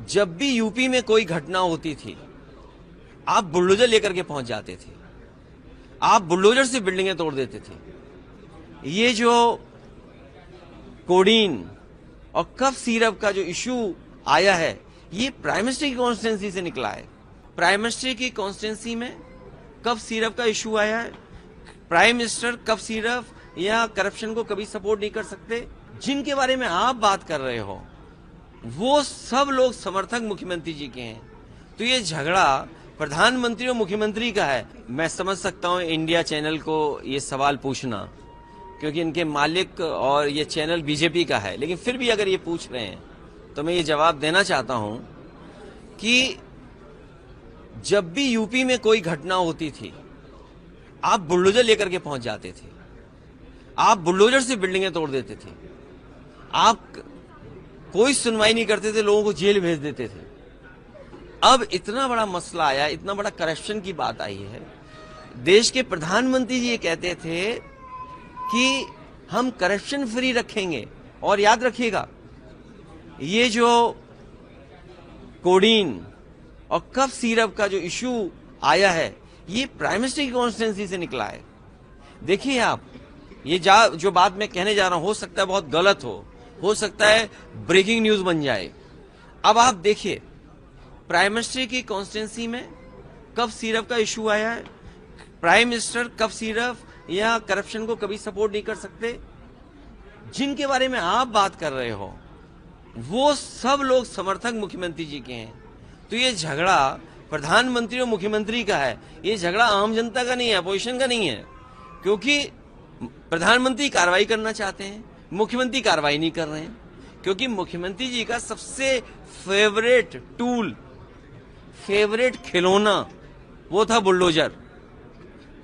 जब भी यूपी में कोई घटना होती थी, आप बुलडोजर लेकर के पहुंच जाते थे। आप बुलडोजर से बिल्डिंगें तोड़ देते थे। ये जो कोडीन और कफ सिरप का जो इश्यू आया है, ये प्राइम मिनिस्टर की कॉन्स्टिट्यूंसी से निकला है। प्राइम मिनिस्टर की कॉन्स्टिट्यूंसी में कफ सिरप का इश्यू आया है। प्राइम मिनिस्टर कफ सिरप या करप्शन को कभी सपोर्ट नहीं कर सकते। जिनके बारे में आप बात कर रहे हो, वो सब लोग समर्थक मुख्यमंत्री जी के हैं। तो ये झगड़ा प्रधानमंत्री और मुख्यमंत्री का है। मैं समझ सकता हूं इंडिया चैनल को ये सवाल पूछना, क्योंकि इनके मालिक और ये चैनल बीजेपी का है। लेकिन फिर भी अगर ये पूछ रहे हैं तो मैं ये जवाब देना चाहता हूं कि जब भी यूपी में कोई घटना होती थी, आप बुलडोजर लेकर के पहुंच जाते थे। आप बुलडोजर से बिल्डिंगें तोड़ देते थे। आप कोई सुनवाई नहीं करते थे, लोगों को जेल भेज देते थे। अब इतना बड़ा मसला आया, इतना बड़ा करप्शन की बात आई है। देश के प्रधानमंत्री जी ये कहते थे कि हम करप्शन फ्री रखेंगे। और याद रखिएगा, ये जो कोडीन और कफ सिरप का जो इश्यू आया है, ये प्राइम मिनिस्टर की कॉन्स्टिट्यूंसी से निकला है। देखिए आप, ये जो बात मैं कहने जा रहा हूं, हो सकता है बहुत गलत हो सकता है ब्रेकिंग न्यूज बन जाए। अब आप देखिए, प्राइम मिनिस्टर की कॉन्स्टिट्यूंसी में कफ सिरप का इश्यू आया है। प्राइम मिनिस्टर कफ सिरप या करप्शन को कभी सपोर्ट नहीं कर सकते। जिनके बारे में आप बात कर रहे हो, वो सब लोग समर्थक मुख्यमंत्री जी के हैं। तो ये झगड़ा प्रधानमंत्री और मुख्यमंत्री का है। ये झगड़ा आम जनता का नहीं है, अपोजिशन का नहीं है। क्योंकि प्रधानमंत्री कार्रवाई करना चाहते हैं, मुख्यमंत्री कार्रवाई नहीं कर रहे हैं। क्योंकि मुख्यमंत्री जी का सबसे फेवरेट टूल, फेवरेट खिलौना, वो था बुलडोजर।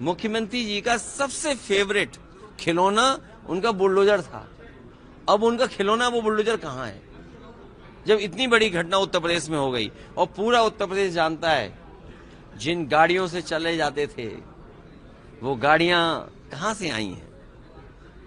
मुख्यमंत्री जी का सबसे फेवरेट खिलौना उनका बुलडोजर था। अब उनका खिलौना वो बुलडोजर कहां है? जब इतनी बड़ी घटना उत्तर प्रदेश में हो गई और पूरा उत्तर प्रदेश जानता है, जिन गाड़ियों से चले जाते थे, वो गाड़ियां कहां से आई हैं?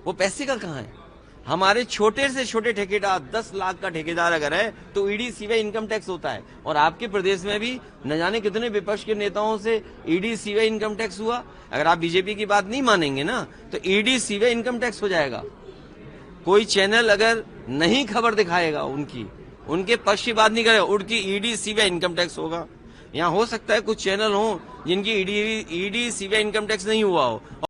वो पैसे का कहां है? हमारे छोटे से छोटे ठेकेदार, 10 लाख का ठेकेदार अगर है तो ईडी सीबीआई इनकम टैक्स होता है। और आपके प्रदेश में भी न जाने कितने विपक्ष के नेताओं से ईडी सीबीआई इनकम टैक्स हुआ। अगर आप बीजेपी की बात नहीं मानेंगे ना, तो ईडी सीबीआई इनकम टैक्स हो जाएगा। कोई चैनल अगर नहीं खबर दिखाएगा, उनके पक्ष की बात नहीं करेगा, उनकी ईडी सीबीआई इनकम टैक्स होगा। यहाँ हो सकता है कुछ चैनल हो जिनकी ईडी सीबीआई इनकम टैक्स नहीं हुआ हो।